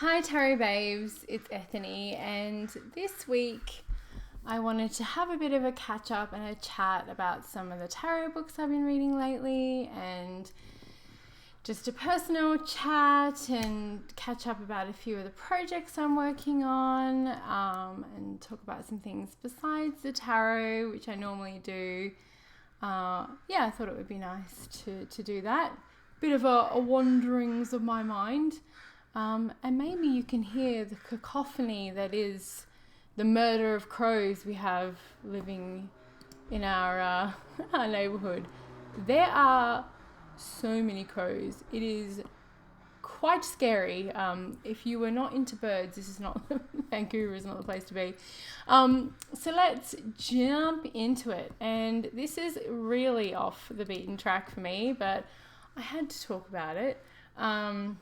Hi Tarot Babes, it's Ethany, and this week I wanted to have a bit of a catch up and a chat about some of the tarot books I've been reading lately, and just a personal chat and catch up about a few of the projects I'm working on, and talk about some things besides the tarot, which I normally do. I thought it would be nice to do that. Bit of a wanderings of my mind. And maybe you can hear the cacophony that is the murder of crows we have living in our our neighborhood. There are so many crows. It is quite scary. If you were not into birds, this is not Vancouver is not the place to be. So let's jump into it. And this is really off the beaten track for me, but I had to talk about it. Wonder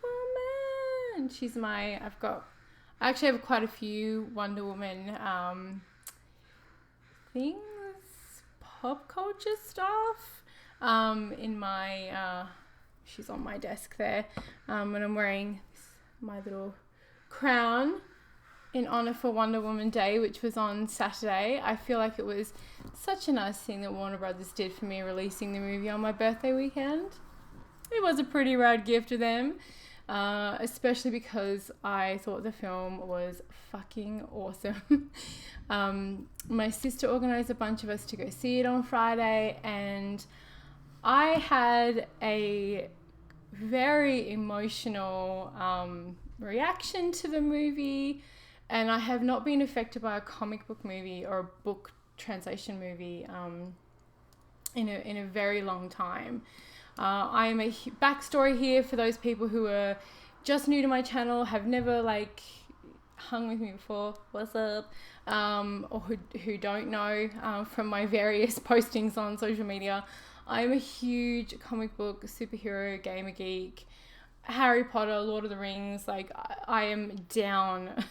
Woman. I actually have quite a few Wonder Woman things, pop culture stuff in my, she's on my desk there, and I'm wearing my little crown in honor for Wonder Woman Day, which was on Saturday. I feel like it was such a nice thing that Warner Brothers did for me, releasing the movie on my birthday weekend. It was a pretty rad gift of them, especially because I thought the film was fucking awesome. My sister organised a bunch of us to go see it on Friday, and I had a very emotional reaction to the movie, and I have not been affected by a comic book movie or a book translation movie in a very long time. I am a backstory here for those people who are just new to my channel, have never hung with me before, what's up, or who don't know from my various postings on social media. I am a huge comic book, superhero, gamer geek, Harry Potter, Lord of the Rings. I am down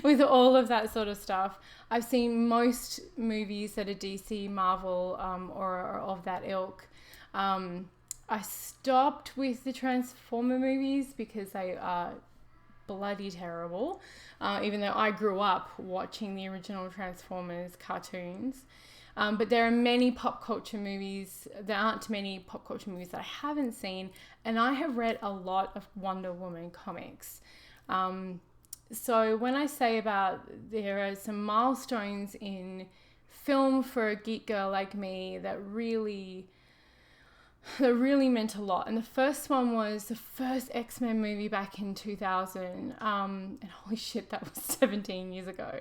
with all of that sort of stuff. I've seen most movies that are DC, Marvel, or are of that ilk. I stopped with the Transformer movies because they are bloody terrible, even though I grew up watching the original Transformers cartoons. But there are many pop culture movies. There aren't many pop culture movies that I haven't seen, and I have read a lot of Wonder Woman comics. So when I say about there are some milestones in film for a geek girl like me that really meant a lot. And the first one was the first X-Men movie back in 2000. And holy shit, that was 17 years ago.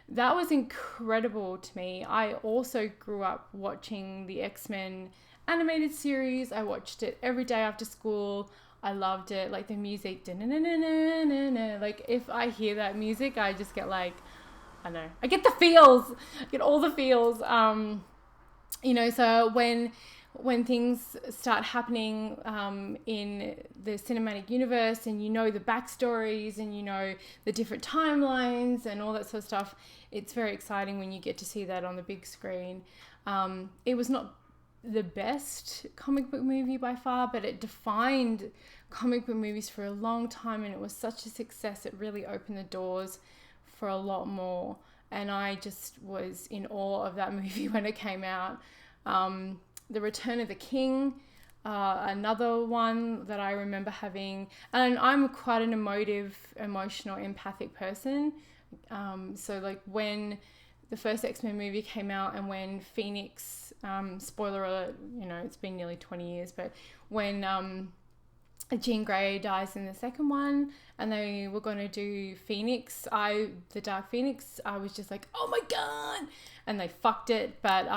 That was incredible to me. I also grew up watching the X-Men animated series. I watched it every day after school. I loved it. Like the music, like if I hear that music, I just get I get the feels. I get all the feels. So when things start happening in the cinematic universe, and the backstories, and the different timelines and all that sort of stuff, it's very exciting when you get to see that on the big screen. It was not the best comic book movie by far, but it defined comic book movies for a long time, and it was such a success. It really opened the doors for a lot more, and I just was in awe of that movie when it came out. The Return of the King, another one that I remember having, and I'm quite an emotional, empathic person. So when the first X-Men movie came out, and when Phoenix, spoiler alert, it's been nearly 20 years, but when Jean Grey dies in the second one, and they were going to do the Dark Phoenix, I was just like, oh my God, and they fucked it. But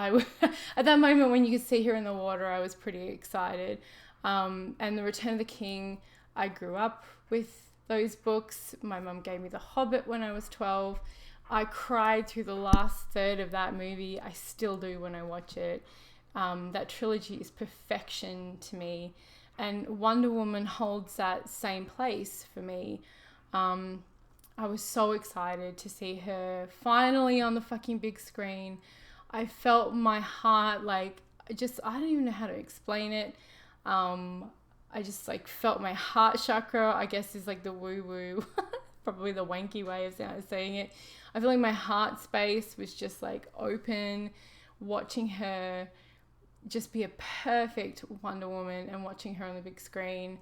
at that moment when you could see her in the water, I was pretty excited. And The Return of the King, I grew up with those books. My mum gave me The Hobbit when I was 12. I cried through the last third of that movie. I still do when I watch it. That trilogy is perfection to me. And Wonder Woman holds that same place for me. I was so excited to see her finally on the fucking big screen. I felt my heart I don't even know how to explain it. I just like felt my heart chakra, I guess is like the woo woo, probably the wanky way of saying it. I feel like my heart space was just like open, watching her just be a perfect Wonder Woman and watching her on the big screen.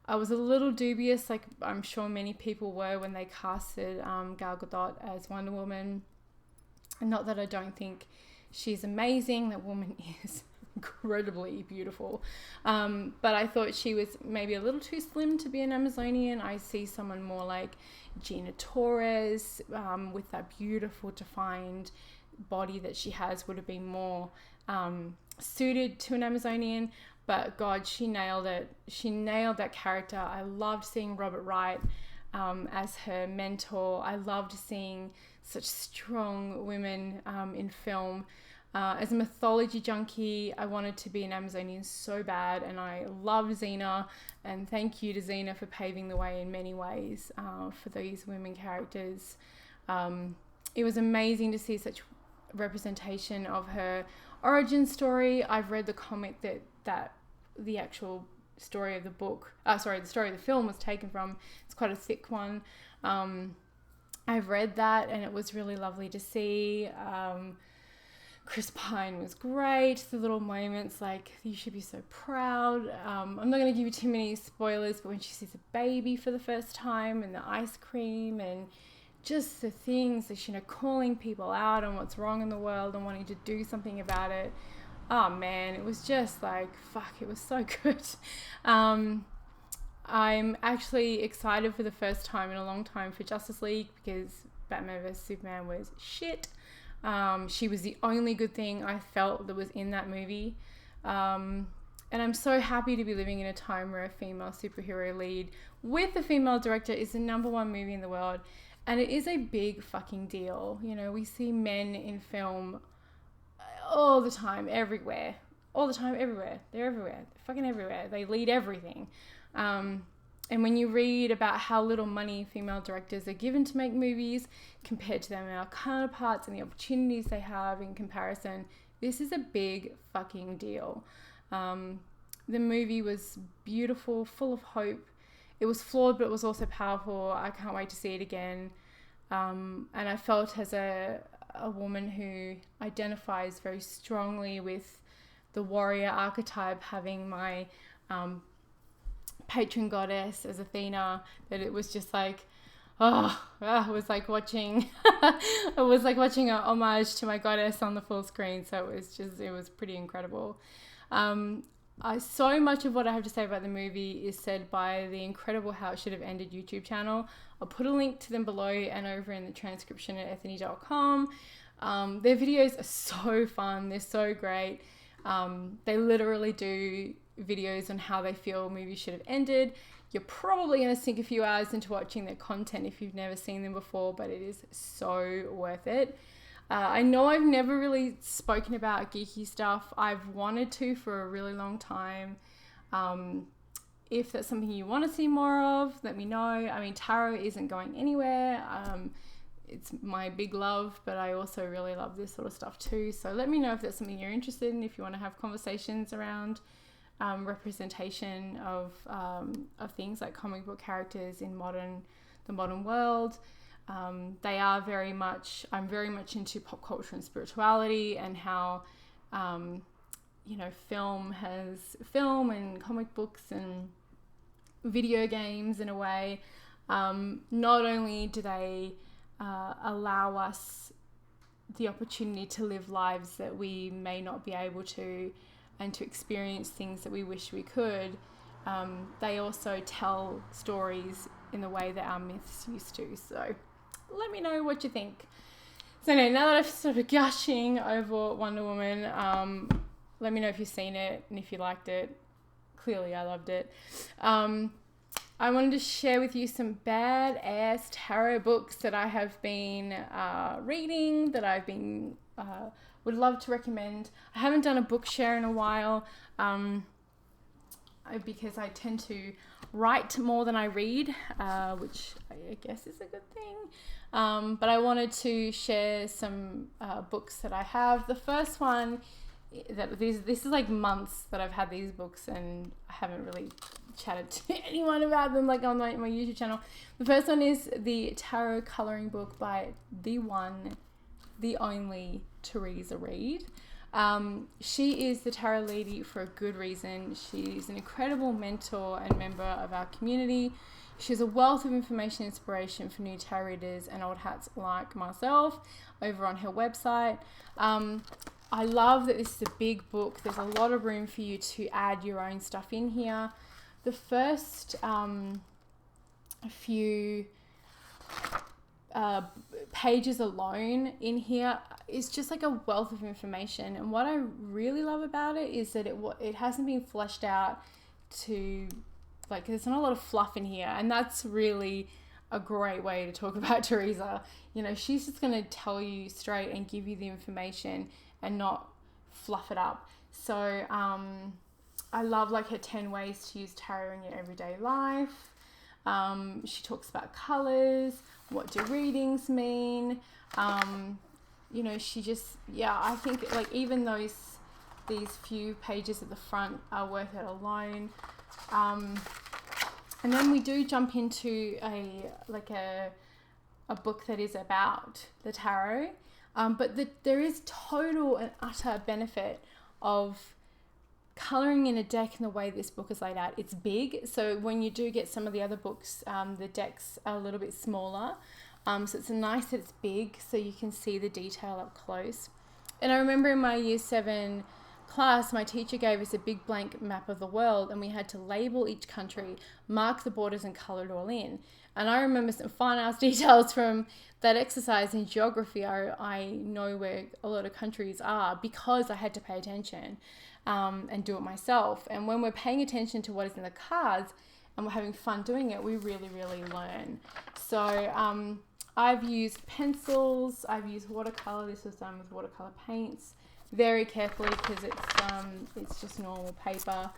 I was a little dubious, like I'm sure many people were, when they casted Gal Gadot as Wonder Woman. And not that I don't think she's amazing. That woman is incredibly beautiful. But I thought she was maybe a little too slim to be an Amazonian. I see someone more like Gina Torres with that beautiful defined body that she has would have been more suited to an Amazonian. But God, she nailed it. She nailed that character. I loved seeing Robert Wright as her mentor. I loved seeing such strong women in film. As a mythology junkie, I wanted to be an Amazonian so bad, and I love Xena, and thank you to Xena for paving the way in many ways for these women characters. It was amazing to see such representation of her origin story. I've read the comic that the actual story of the book, the story of the film was taken from. It's quite a thick one. I've read that, and it was really lovely to see. Chris Pine was great. The little moments, like, you should be so proud. I'm not going to give you too many spoilers, but when she sees a baby for the first time and the ice cream and just the things that, calling people out on what's wrong in the world and wanting to do something about it. Oh man, it was just like, fuck, it was so good. I'm actually excited for the first time in a long time for Justice League, because Batman vs Superman was shit. She was the only good thing I felt that was in that movie. And I'm so happy to be living in a time where a female superhero lead with a female director is the #1 movie in the world. And it is a big fucking deal. We see men in film all the time, everywhere. All the time, everywhere. They're everywhere. They're fucking everywhere. They lead everything. And when you read about how little money female directors are given to make movies compared to their male counterparts and the opportunities they have in comparison, this is a big fucking deal. The movie was beautiful, full of hope. It was flawed, but it was also powerful. I can't wait to see it again. And I felt, as a woman who identifies very strongly with the warrior archetype, having my patron goddess as Athena, that it was just like, it was like watching an homage to my goddess on the full screen. So it was pretty incredible. So much of what I have to say about the movie is said by the incredible How It Should Have Ended YouTube channel. I'll put a link to them below and over in the transcription at ethany.com. Their videos are so fun. They're so great. They literally do videos on how they feel movies should have ended. You're probably going to sink a few hours into watching their content if you've never seen them before, but it is so worth it. I know I've never really spoken about geeky stuff. I've wanted to for a really long time. If that's something you want to see more of, let me know. I mean, tarot isn't going anywhere. It's my big love, but I also really love this sort of stuff too. So let me know if that's something you're interested in, if you want to have conversations around representation of things like comic book characters in the modern world. I'm very much into pop culture and spirituality, and how film and comic books and video games, in a way, not only do they allow us the opportunity to live lives that we may not be able to, and to experience things that we wish we could, they also tell stories in the way that our myths used to. So let me know what you think. So now that I've sort of gushing over Wonder Woman, let me know if you've seen it and if you liked it. Clearly I loved it. I wanted to share with you some badass tarot books that I have been reading, that I've been would love to recommend. I haven't done a book share in a while, because I tend to write more than I read, which I guess is a good thing. But I wanted to share some books that I have. The first one, this is like months that I've had these books, and I haven't really chatted to anyone about them, like on my YouTube channel. The first one is the tarot coloring book by the one, the only Teresa Reed. She is the tarot lady for a good reason. She's an incredible mentor and member of our community. She's a wealth of information and inspiration for new tarot readers and old hats like myself over on her website. I love that this is a big book. There's a lot of room for you to add your own stuff in here. The first few pages alone in here is just like a wealth of information. And what I really love about it is that it hasn't been fleshed out to, like, there's not a lot of fluff in here. And that's really a great way to talk about Teresa. You know, she's just going to tell you straight and give you the information and not fluff it up. So I love like her 10 ways to use tarot in your everyday life. She talks about colors, what do readings mean. You know, she just, I think like even these few pages at the front are worth it alone. And then we do jump into a book that is about the tarot. But there is total and utter benefit of colouring in a deck in the way this book is laid out. It's big, so when you do get some of the other books, the decks are a little bit smaller. So it's nice that it's big so you can see the detail up close. And I remember in my year 7 class, my teacher gave us a big blank map of the world and we had to label each country, mark the borders and colour it all in. And I remember some fine ass details from that exercise in geography. I know where a lot of countries are because I had to pay attention and do it myself. And when we're paying attention to what is in the cards and we're having fun doing it, we really, really learn. So I've used pencils, I've used watercolour. This was done with watercolour paints very carefully because it's just normal paper.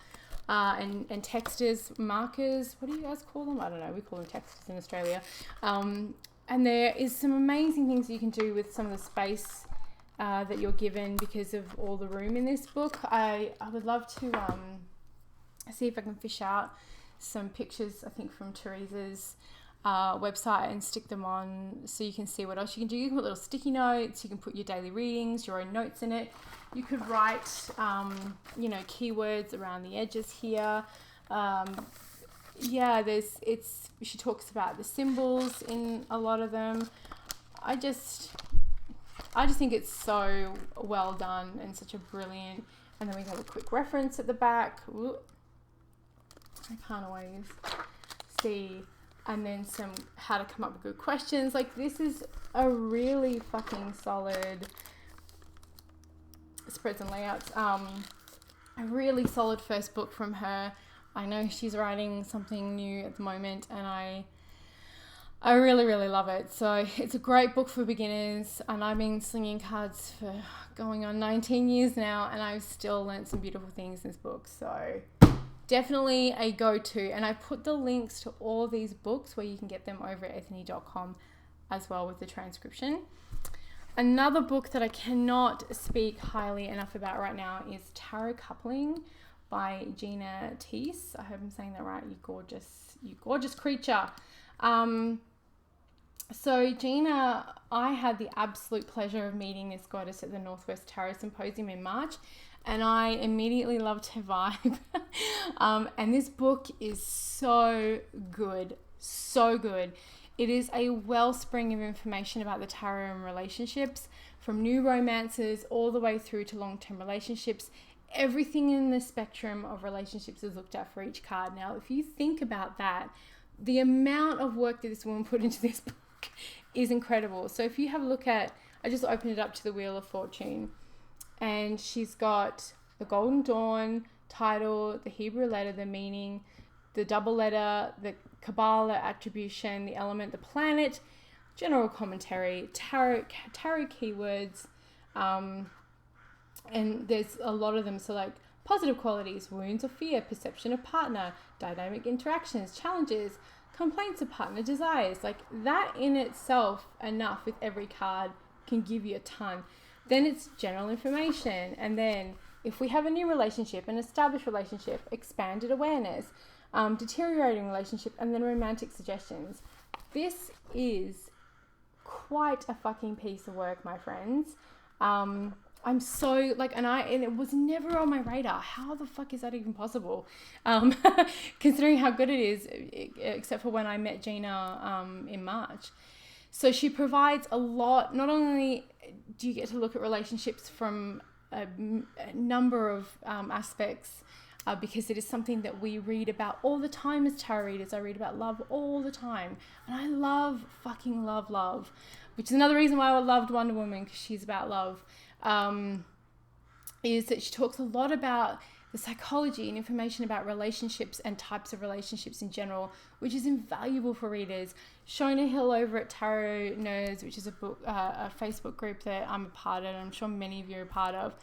And textures, markers, what do you guys call them? I don't know, we call them textures in Australia. And there is some amazing things that you can do with some of the space that you're given because of all the room in this book. I would love to see if I can fish out some pictures, I think from Teresa's website, and stick them on so you can see what else you can do. You can put little sticky notes, you can put your daily readings, your own notes in it. You could write, keywords around the edges here. She talks about the symbols in a lot of them. I just think it's so well done and such a brilliant. And then we have a quick reference at the back. Ooh, I can't always see. And then some how to come up with good questions. Like, this is a really fucking solid spreads and layouts. A really solid first book from her. I know she's writing something new at the moment and I really, really love it. So it's a great book for beginners, and I've been slinging cards for going on 19 years now and I've still learned some beautiful things in this book. So definitely a go-to. And I put the links to all these books where you can get them over at ethany.com as well with the transcription. Another book that I cannot speak highly enough about right now is Tarot Coupling by Gina Teese. I hope I'm saying that right. You gorgeous creature. So Gina, I had the absolute pleasure of meeting this goddess at the Northwest Tarot Symposium in March, and I immediately loved her vibe. And this book is so good, so good. It is a wellspring of information about the tarot and relationships, from new romances all the way through to long-term relationships. Everything in the spectrum of relationships is looked at for each card. Now, if you think about that, the amount of work that this woman put into this book is incredible. So if you have a look at, I just opened it up to the Wheel of Fortune, and she's got the Golden Dawn title, the Hebrew letter, the meaning, the double letter, the Kabbalah attribution, the element, the planet, general commentary, tarot keywords, and there's a lot of them. So like positive qualities, wounds or fear, perception of partner, dynamic interactions, challenges, complaints of partner desires. Like that in itself, enough with every card, can give you a ton. Then it's general information, and then if we have a new relationship, an established relationship, expanded awareness, deteriorating relationship, and then romantic suggestions. This is quite a fucking piece of work, my friends. I'm so and it was never on my radar. How the fuck is that even possible? Considering how good it is, except for when I met Gina in March. So she provides a lot. Not only do you get to look at relationships from a number of aspects, because it is something that we read about all the time as tarot readers. I read about love all the time, and I fucking love, which is another reason why I loved Wonder Woman, because she's about love. Is that she talks a lot about the psychology and information about relationships and types of relationships in general, which is invaluable for readers. Shona Hill over at Tarot Nerds, which is a Facebook group that I'm a part of, and I'm sure many of you are a part of.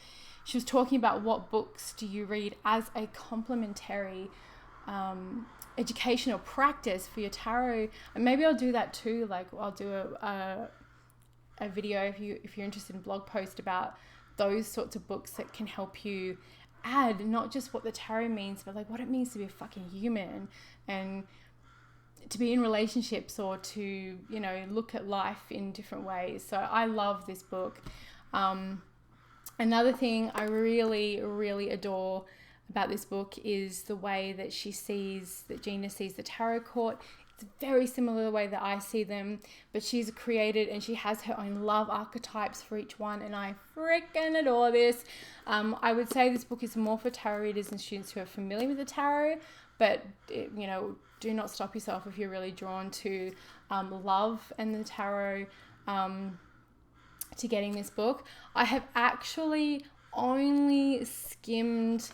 She was talking about what books do you read as a complementary educational practice for your tarot, and maybe I'll do that too. Like I'll do a video if you're interested in blog post about those sorts of books that can help you add not just what the tarot means, but like what it means to be a fucking human and to be in relationships, or to look at life in different ways. So I love this book. Another thing I really adore about this book is the way that Gina sees the tarot court. It's very similar to the way that I see them, but she's created and she has her own love archetypes for each one, and I freaking adore this. I would say this book is more for tarot readers and students who are familiar with the tarot, but do not stop yourself if you're really drawn to love and the tarot to getting this book. I have actually only skimmed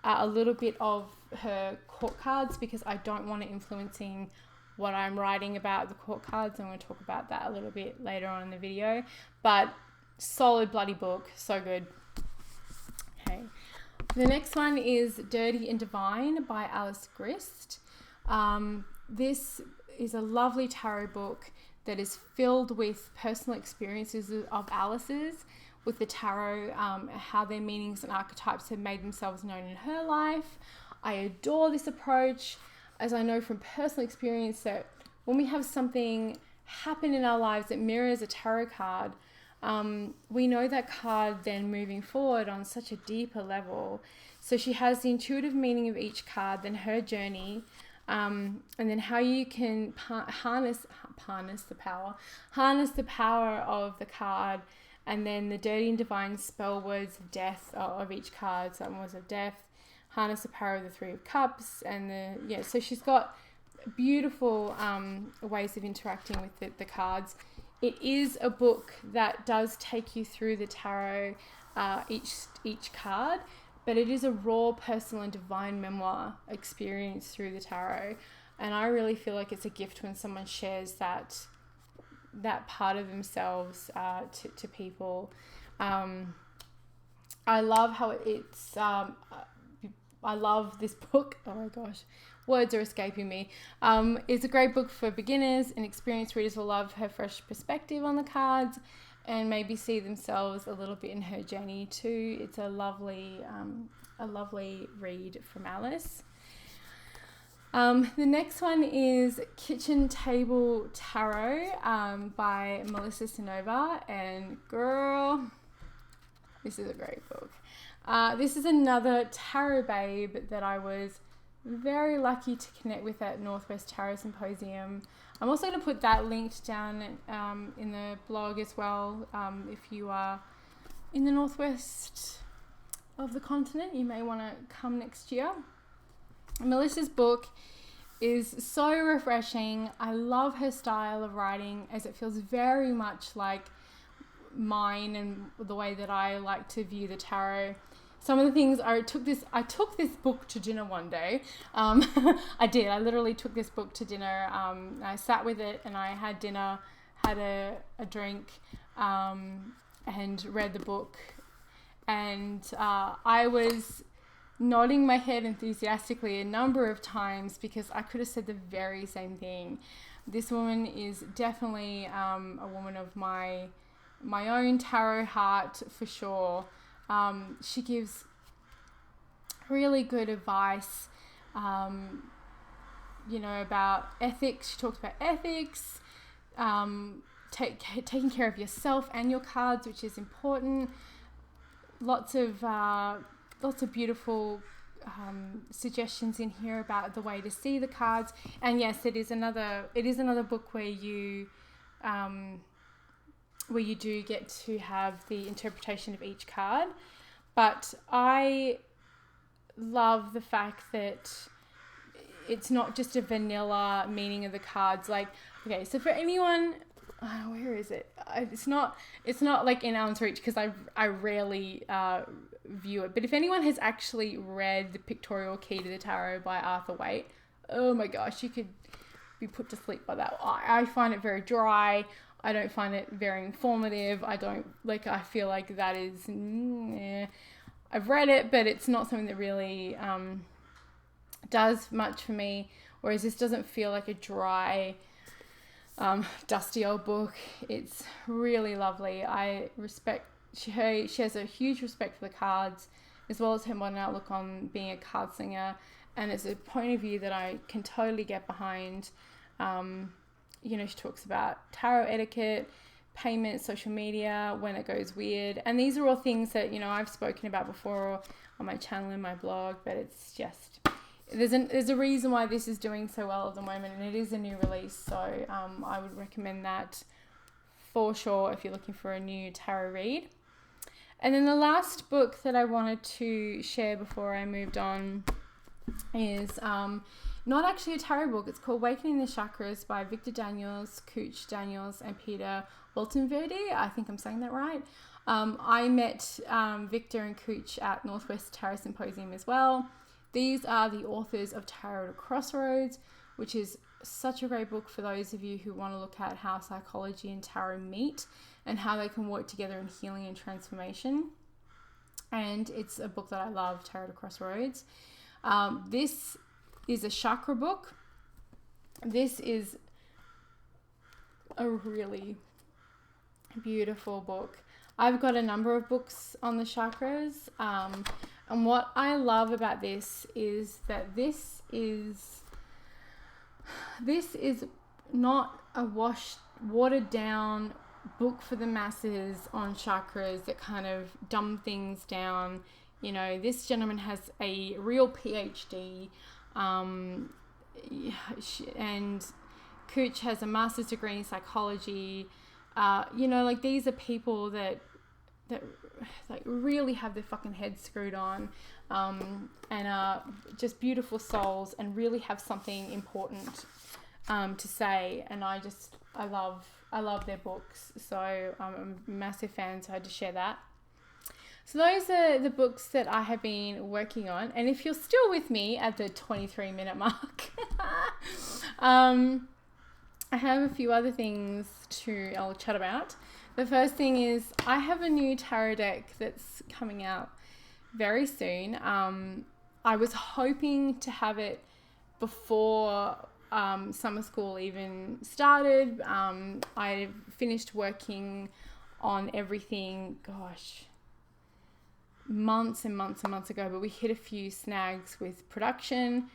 a little bit of her court cards because I don't want it influencing what I'm writing about the court cards. I'm going to talk about that a little bit later on in the video, but solid bloody book, so good. Okay, the next one is Dirty and Divine by Alice Grist. This is a lovely tarot book that is filled with personal experiences of Alice's with the tarot, how their meanings and archetypes have made themselves known in her life. I adore this approach, as I know from personal experience that when we have something happen in our lives that mirrors a tarot card, we know that card then moving forward on such a deeper level. So she has the intuitive meaning of each card, then her journey, and then how you can harness the power of the card, and then the Dirty and Divine spell words of death of each card. So words of death, harness the power of the Three of Cups, and so she's got beautiful ways of interacting with the cards. It is a book that does take you through the tarot, each card, but it is a raw, personal and divine memoir experience through the tarot. And I really feel like it's a gift when someone shares that part of themselves to people. I love how it's... I love this book. Oh my gosh, words are escaping me. It's a great book for beginners, and experienced readers will love her fresh perspective on the cards and maybe see themselves a little bit in her journey too. It's a lovely read from Alice. The next one is Kitchen Table Tarot by Melissa Sinova, and girl, this is a great book. This is another tarot babe that I was very lucky to connect with at Northwest Tarot Symposium. I'm also going to put that linked down in the blog as well. If you are in the northwest of the continent, you may want to come next year. Melissa's book is so refreshing. I love her style of writing, as it feels very much like mine and the way that I like to view the tarot. Some of the things I took this book to dinner one day. I did. I literally took this book to dinner. I sat with it and I had dinner, had a drink, and read the book. And I was nodding my head enthusiastically a number of times because I could have said the very same thing. This woman is definitely a woman of my own tarot heart for sure. She gives really good advice about ethics. She talks about ethics, taking care of yourself and your cards, which is important. Lots of beautiful suggestions in here about the way to see the cards. And yes, it is another book where you do get to have the interpretation of each card. But I love the fact that it's not just a vanilla meaning of the cards. Like, okay, so for anyone, where is it? It's not like in arm's reach because I rarely view it. But if anyone has actually read The Pictorial Key to the Tarot by Arthur Waite, oh my gosh, you could be put to sleep by that. I find it very dry. I don't find it very informative. I feel like that is, I've read it, but it's not something that really does much for me. Whereas this doesn't feel like a dry, dusty old book. It's really lovely. She has a huge respect for the cards, as well as her modern outlook on being a card slinger. And it's a point of view that I can totally get behind. She talks about tarot etiquette, payment, social media, when it goes weird. And these are all things that, I've spoken about before on my channel and my blog, but it's just, there's a reason why this is doing so well at the moment, and it is a new release. So I would recommend that for sure if you're looking for a new tarot read. And then the last book that I wanted to share before I moved on is not actually a tarot book. It's called Awakening the Chakras by Victor Daniels, Cooch Daniels, and Peter Waltenverde. I think I'm saying that right. I met Victor and Cooch at Northwest Tarot Symposium as well. These are the authors of Tarot at a Crossroads, which is such a great book for those of you who want to look at how psychology and tarot meet and how they can work together in healing and transformation. And it's a book that I love, Tarot at a Crossroads. This is a chakra book. This is a really beautiful book. I've got a number of books on the chakras, and what I love about this is that this is not a watered down book for the masses on chakras that kind of dumb things down. This gentleman has a real PhD, and Cooch has a master's degree in psychology. These are people that really have their fucking heads screwed on, and are just beautiful souls and really have something important to say. And I love their books. So I'm a massive fan, so I had to share that. So those are the books that I have been working on. And if you're still with me at the 23-minute mark, I have a few other things I'll chat about. The first thing is I have a new tarot deck that's coming out very soon. I was hoping to have it before summer school even started. I finished working on everything, months and months and months ago, but we hit a few snags with production,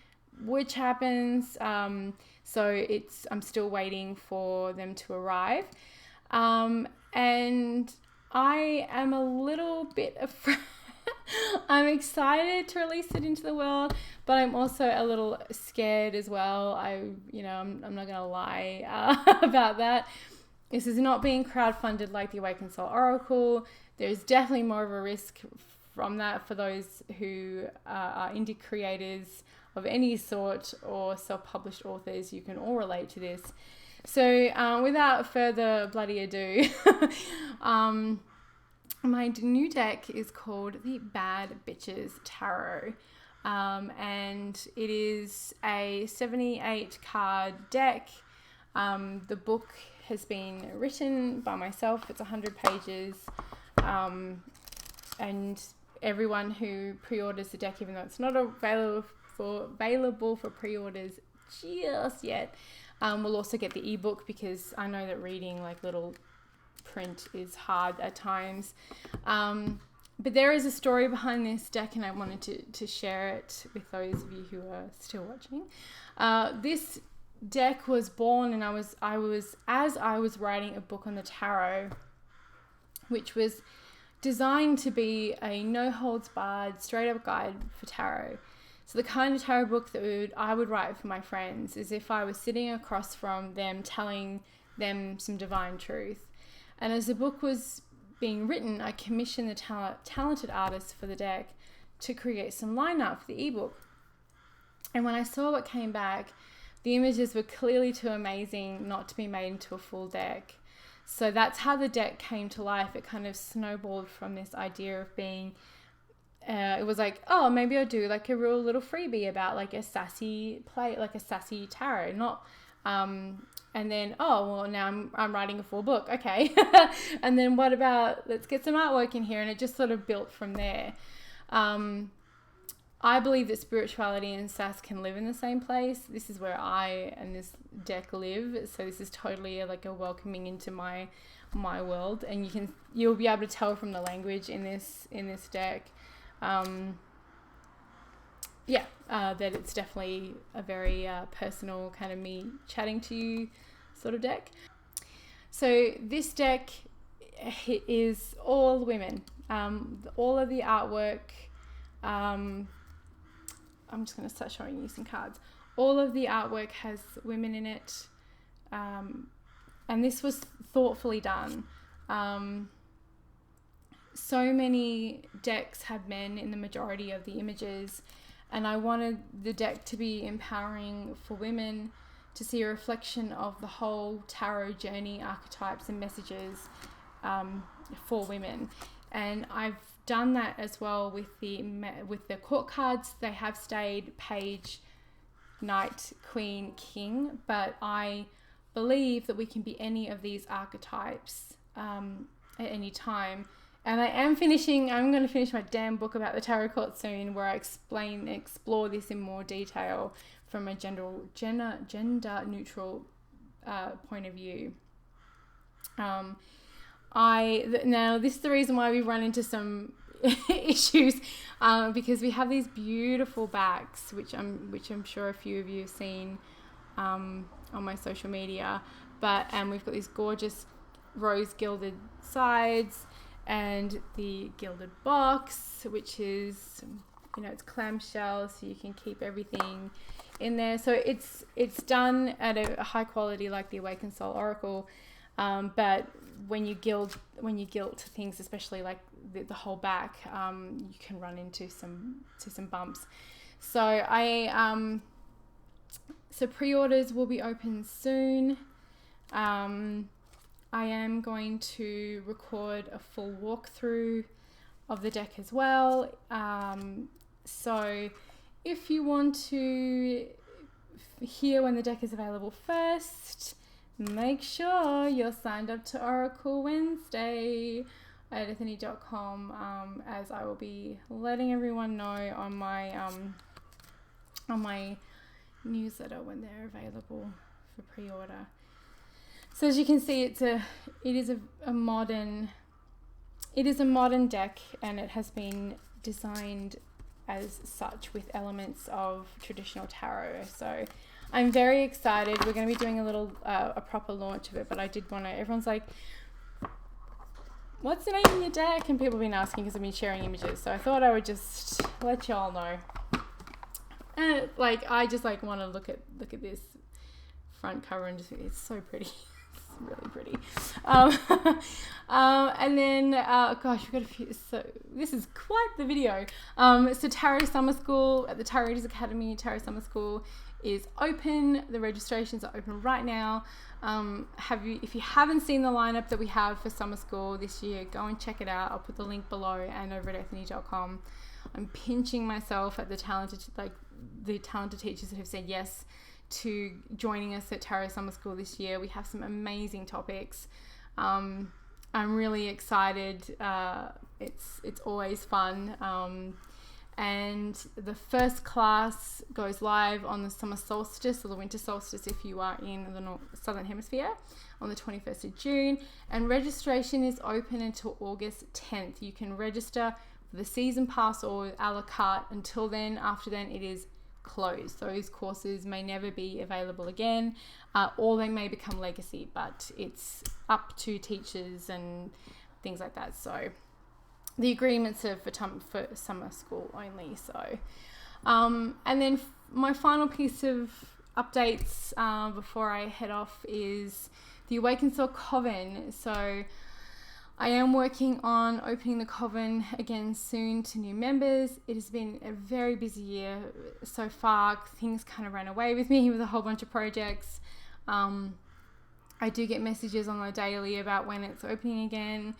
which happens. So I'm still waiting for them to arrive. And I am a little bit afraid. I'm excited to release it into the world, but I'm also a little scared as well. I'm not gonna lie about that. This is not being crowdfunded like the Awakened Soul Oracle. There's definitely more of a risk from that for those who are indie creators of any sort or self-published authors. You can all relate to this. So without further bloody ado, my new deck is called the Bad Bitches Tarot, and it is a 78 card deck. The book has been written by myself. It's 100 pages, and everyone who pre-orders the deck, even though it's not available for pre-orders just yet, will also get the ebook, because I know that reading like little print is hard at times. but there is a story behind this deck, and I wanted to share it with those of you who are still watching. This deck was born, and I was as I was writing a book on the tarot, which was designed to be a no holds barred, straight up guide for tarot. So the kind of tarot book that I would write for my friends is if I was sitting across from them, telling them some divine truth. And as the book was being written, I commissioned the talented artist for the deck to create some line art for the ebook. And when I saw what came back, the images were clearly too amazing not to be made into a full deck. So that's how the deck came to life. It kind of snowballed from this idea of being, it was like, oh, maybe I'll do like a real little freebie about like a sassy play, like a sassy tarot, not, and then, oh, well, now I'm writing a full book. Okay. And then what about, let's get some artwork in here. And it just sort of built from there. I believe that spirituality and sass can live in the same place. This is where I and this deck live. So this is totally like a welcoming into my world. And you'll be able to tell from the language in this deck. That it's definitely a very personal kind of me chatting to you sort of deck. So this deck is all women. All of the artwork, I'm just going to start showing you some cards. All of the artwork has women in it, and this was thoughtfully done. So many decks have men in the majority of the images, and I wanted the deck to be empowering for women to see a reflection of the whole tarot journey, archetypes and messages for women. And I've done that as well with the court cards. They have stayed page, knight, queen, king, but I believe that we can be any of these archetypes at any time. And I'm going to finish my damn book about the tarot card soon, where I explore this in more detail from a gender neutral point of view. Now this is the reason why we run into some issues, because we have these beautiful backs, which I'm sure a few of you have seen on my social media, and we've got these gorgeous rose gilded sides and the gilded box, which is, it's clamshell, so you can keep everything in there. So it's done at a high quality, like the Awakened Soul Oracle. But when you gild things, especially like the whole back, you can run into some bumps. So so pre-orders will be open soon. I am going to record a full walkthrough of the deck as well. So if you want to hear when the deck is available first, make sure you're signed up to Oracle Wednesday at ethany.com, as I will be letting everyone know on my newsletter when they're available for pre-order. So as you can see, it is a modern deck, and it has been designed as such with elements of traditional tarot. So I'm very excited. We're going to be doing a proper launch of it, but I did want to, everyone's like, what's the name of your deck? And people have been asking because I've been sharing images. So I thought I would just let y'all know. And I just want to look at this front cover and just, it's so pretty. It's really pretty. And then, gosh, we've got a few, so this is quite the video. So Tarot Summer School at the Tarot Readers Academy, Tarot Summer School is open. The registrations are open right now. If you haven't seen the lineup that we have for summer school this year, go and check it out. I'll put the link below and over at ethany.com. I'm pinching myself at the talented teachers that have said yes to joining us at Tarot Summer School this year. We have some amazing topics. I'm really excited. It's always fun. And the first class goes live on the summer solstice or the winter solstice if you are in the southern hemisphere on the 21st of June. And registration is open until August 10th. You can register for the season pass or a la carte until then. After then, it is closed. Those courses may never be available again, or they may become legacy, but it's up to teachers and things like that. So the agreements are for summer school only. So, and then my final piece of updates before I head off is the Awaken Soul Coven. So I am working on opening the Coven again soon to new members. It has been a very busy year so far. Things kind of ran away with me with a whole bunch of projects. I do get messages on the daily about when it's opening again.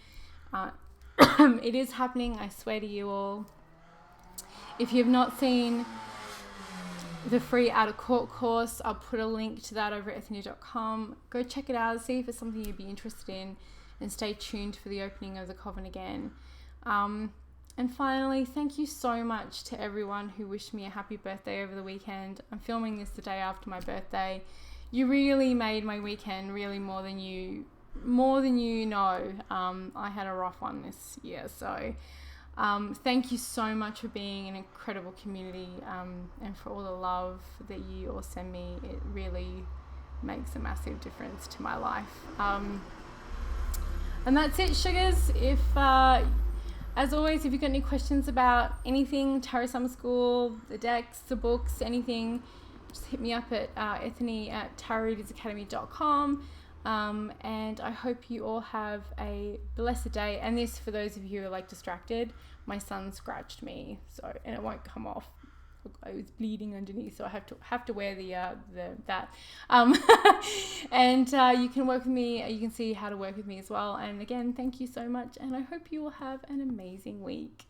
It is happening, I swear to you all. If you have not seen the free Out of Court course, I'll put a link to that over at ethnia.com. Go check it out, see if it's something you'd be interested in, and stay tuned for the opening of the Coven again. And finally, thank you so much to everyone who wished me a happy birthday over the weekend. I'm filming this the day after my birthday. You really made my weekend, really more than you know. I had a rough one this year, so thank you so much for being an incredible community, and for all the love that you all send me. It really makes a massive difference to my life. And that's it, sugars. If as always, if you've got any questions about anything, Tarot Summer School, the decks, the books, anything, just hit me up at ethny@tarotreadersacademy.com. And I hope you all have a blessed day. And this, for those of you who are like distracted, my son scratched me, so, and it won't come off. I was bleeding underneath, so I have to wear that. And you can work with me. You can see how to work with me as well. And again, thank you so much, and I hope you will have an amazing week.